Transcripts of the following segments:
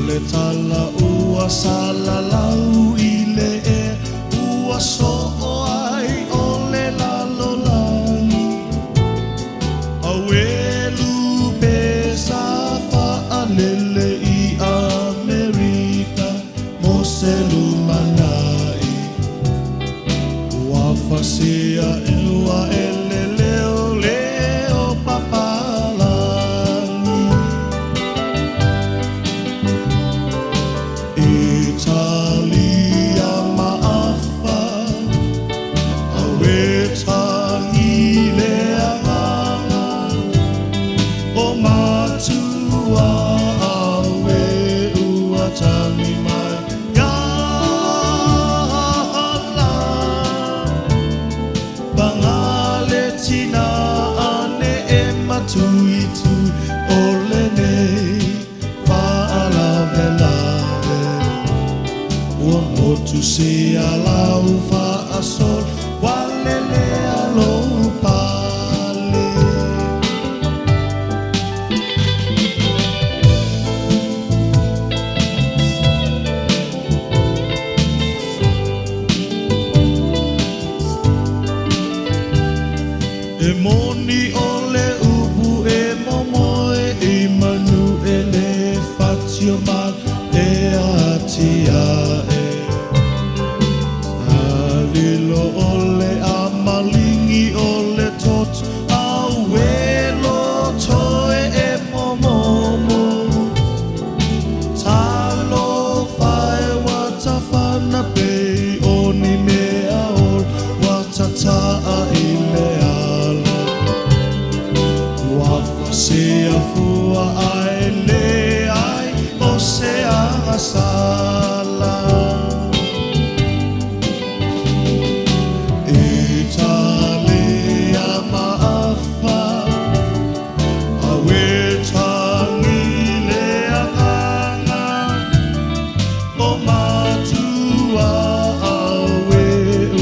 le tala ua salalau I le e ua so o ai o le lalolani Auelu pe sa fa'alele I Amerika mo se lumanai Ua fasia e ua ele leo leo papalani Italia maafa awe tangi le anganga o matua awe ua tangi mai yahala Bangale tina ane e matuitu ole nei fa'alavelave Ua motu se alau fa'asol walele alou pale E moni ole upu e momoe I manu ele fatio mak e atia e Alilo ole amalingi ole tot Awelo toe e momomo Talo fai watafana pei Oni mea ol watataa ilea Se afua ai le ai o se asala Italia maafa awe tangi le anganga o matua awe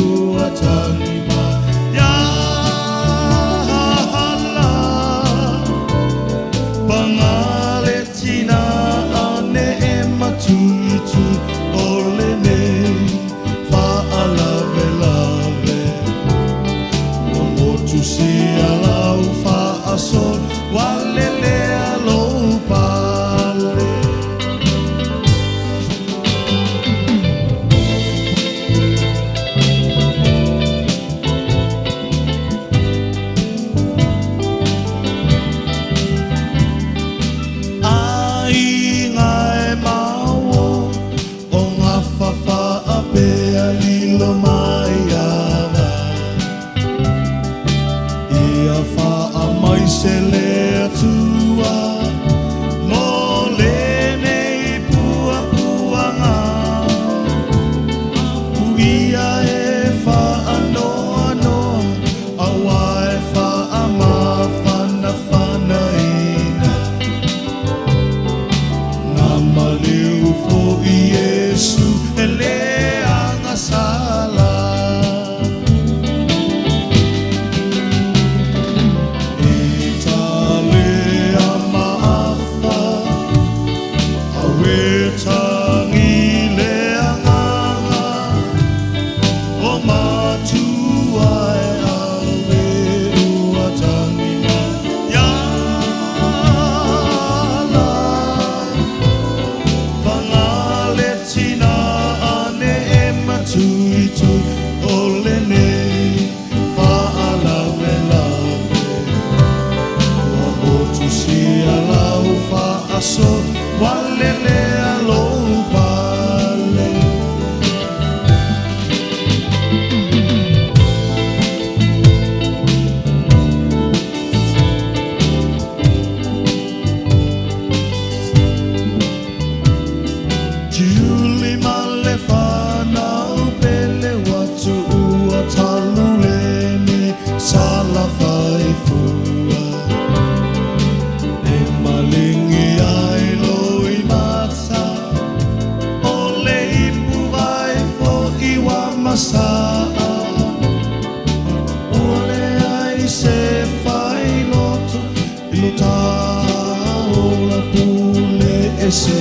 ua tangi ma Bangale tina ane e matuitu ole nei fa'alavelave O motu si alau fa'asol walele alou pale Lilo maiava Ia fa'a mai se le atua No le nei pua puanga Uia e fa'a noa noa Awa e fa'a mawhana whana ina Nga maliu fo I Yesu e le sala Italia maafa awe tangi le anganga o matua awe ua tangi ma yala Bangale tina Tuitu ole nei fa'alavelave Ua motu si alau fa'asol walele alou pale Julie malefana taluleni sala fai fua E malingi ai loi mata Ole ipu vai fo iwa masa Ole ai se fai loto Ilo ta ola pule e se